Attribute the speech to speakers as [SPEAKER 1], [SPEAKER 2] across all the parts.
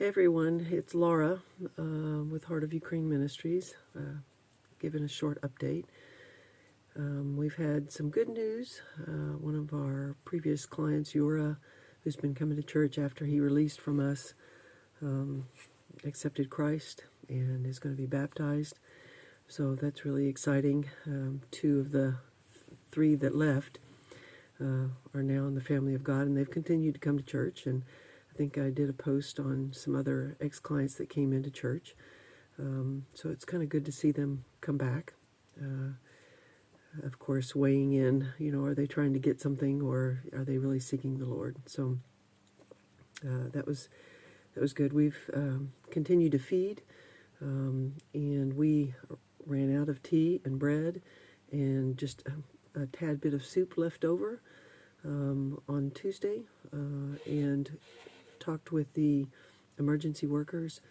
[SPEAKER 1] Hey everyone, it's Laura with Heart of Ukraine Ministries, giving a short update. We've had some good news. One of our previous clients, Yura, who's been coming to church after he released from us, accepted Christ and is going to be baptized. So that's really exciting. Two of the three that left are now in the family of God, and they've continued to come to church. And I think I did a post on some other ex-clients that came into church. So it's kind of good to see them come back. Of course, weighing in, are they trying to get something or are they really seeking the Lord? So that was good. We've continued to feed, and we ran out of tea and bread and just a tad bit of soup left over on Tuesday, and talked with the emergency workers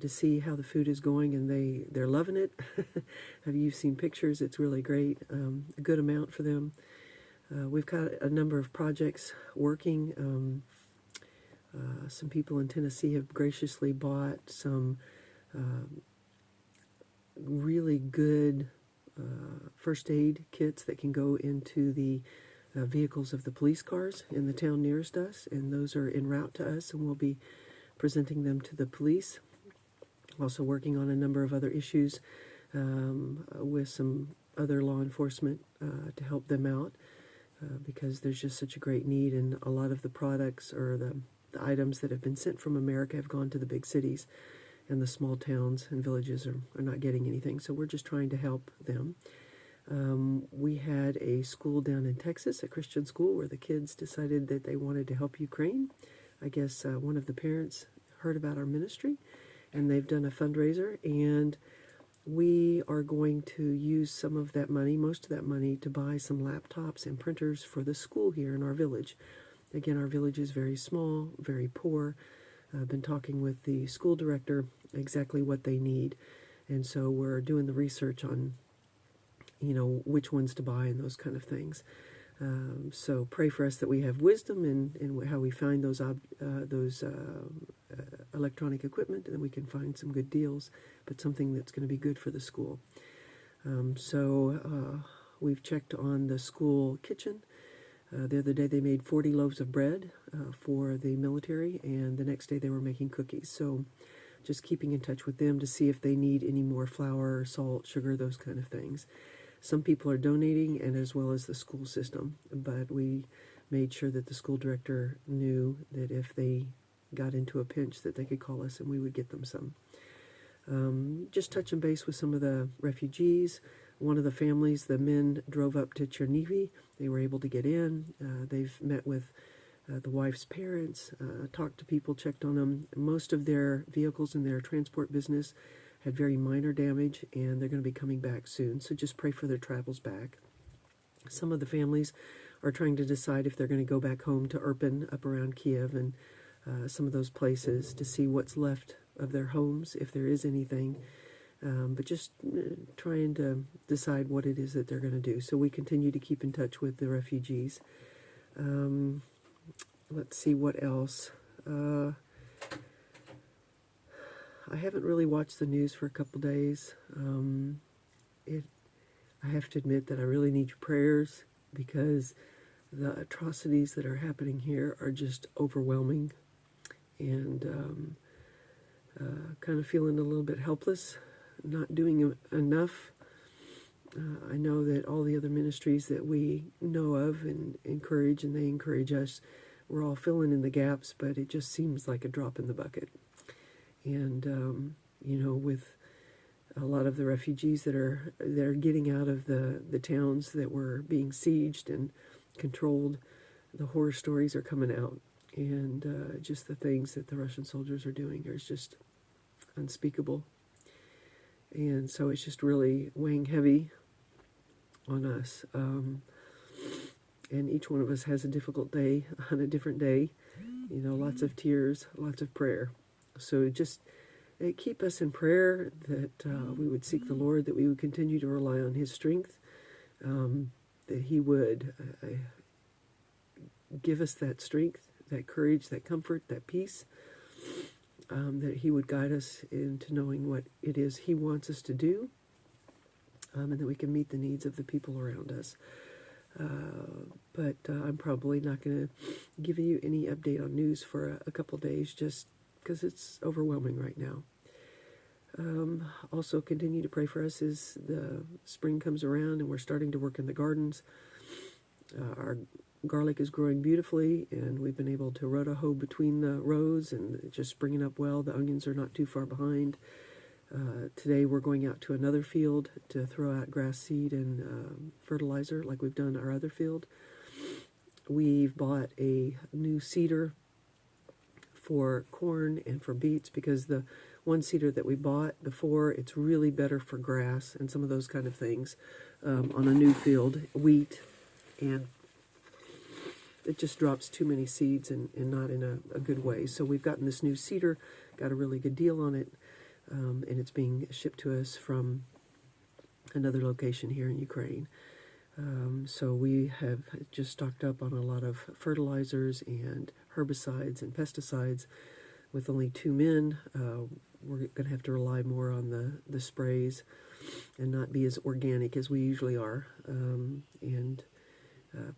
[SPEAKER 1] to see how the food is going, and they're loving it. Have you seen pictures? It's really great. A good amount for them. We've got a number of projects working. Some people in Tennessee have graciously bought some really good first aid kits that can go into the vehicles of the police cars in the town nearest us, and those are en route to us, and we'll be presenting them to the police. Also working on a number of other issues with some other law enforcement to help them out, because there's just such a great need, and a lot of the products or the items that have been sent from America have gone to the big cities, and the small towns and villages are not getting anything, so we're just trying to help them. We had a school down in Texas, a Christian school, where the kids decided that they wanted to help Ukraine. I guess one of the parents heard about our ministry, and they've done a fundraiser, and we are going to use some of that money, most of that money, to buy some laptops and printers for the school here in our village. Again, our village is very small, very poor. I've been talking with the school director exactly what they need, and so we're doing the research on which ones to buy and those kind of things. So pray for us that we have wisdom in how we find those electronic equipment, and we can find some good deals, but something that's going to be good for the school. So we've checked on the school kitchen. The other day they made 40 loaves of bread for the military, and the next day they were making cookies. So just keeping in touch with them to see if they need any more flour, salt, sugar, those kind of things. Some people are donating, and as well as the school system, but we made sure that the school director knew that if they got into a pinch that they could call us and we would get them some. Just touching base with some of the refugees. One of the families, the men drove up to Chernihiv. They were able to get in. They've met with the wife's parents, talked to people, checked on them. Most of their vehicles in their transport business had very minor damage, and they're going to be coming back soon. So just pray for their travels back. Some of the families are trying to decide if they're going to go back home to Irpin, up around Kiev, and some of those places, to see what's left of their homes, if there is anything. But just trying to decide what it is that they're going to do. So we continue to keep in touch with the refugees. Let's see what else. I haven't really watched the news for a couple days. I have to admit that I really need your prayers, because the atrocities that are happening here are just overwhelming, and kind of feeling a little bit helpless, not doing enough. I know that all the other ministries that we know of and encourage, and they encourage us, we're all filling in the gaps, but it just seems like a drop in the bucket. And with a lot of the refugees that are getting out of the towns that were being sieged and controlled, the horror stories are coming out, and just the things that the Russian soldiers are doing is just unspeakable. And so it's just really weighing heavy on us. And each one of us has a difficult day on a different day. Lots of tears, lots of prayer. So just keep us in prayer, that we would seek the Lord, that we would continue to rely on His strength, that He would give us that strength, that courage, that comfort, that peace, that He would guide us into knowing what it is He wants us to do, and that we can meet the needs of the people around us. But I'm probably not going to give you any update on news for a couple days, just because it's overwhelming right now. Also continue to pray for us as the spring comes around and we're starting to work in the gardens. Our garlic is growing beautifully, and we've been able to roto-hoe between the rows, and it's just springing up well. The onions are not too far behind. Today we're going out to another field to throw out grass seed and fertilizer like we've done our other field. We've bought a new seeder for corn and for beets, because the one seeder that we bought before, it's really better for grass and some of those kind of things on a new field, wheat, and it just drops too many seeds and not in a good way. So we've gotten this new seeder, got a really good deal on it, and it's being shipped to us from another location here in Ukraine. So we have just stocked up on a lot of fertilizers and herbicides and pesticides. With only 2 men, we're going to have to rely more on the sprays and not be as organic as we usually are. And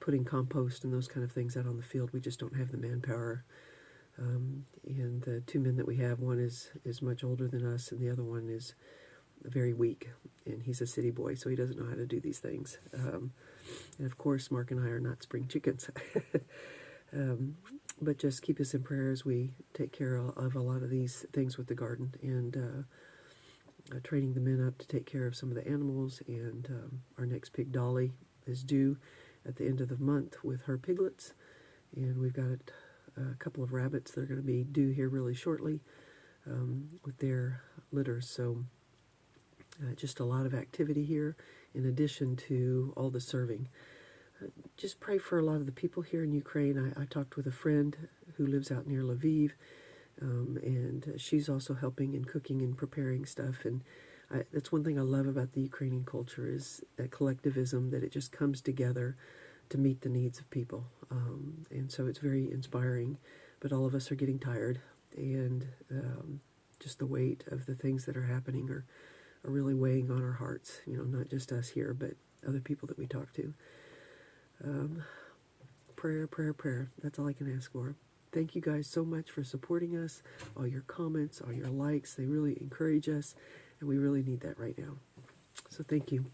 [SPEAKER 1] putting compost and those kind of things out on the field, we just don't have the manpower. And the 2 men that we have, one is much older than us, and the other one is very weak, and he's a city boy, so he doesn't know how to do these things. And of course, Mark and I are not spring chickens. But just keep us in prayer as we take care of a lot of these things with the garden, and training the men up to take care of some of the animals. And our next pig, Dolly, is due at the end of the month with her piglets, and we've got a couple of rabbits that are going to be due here really shortly with their litters. So just a lot of activity here in addition to all the serving. Just pray for a lot of the people here in Ukraine. I talked with a friend who lives out near Lviv, and she's also helping in cooking and preparing stuff. And that's one thing I love about the Ukrainian culture, is that collectivism, that it just comes together to meet the needs of people. And so it's very inspiring, but all of us are getting tired, and just the weight of the things that are happening are really weighing on our hearts, not just us here, but other people that we talk to. Prayer, prayer, prayer. That's all I can ask for. Thank you guys so much for supporting us. All your comments, all your likes, they really encourage us, and we really need that right now. So thank you.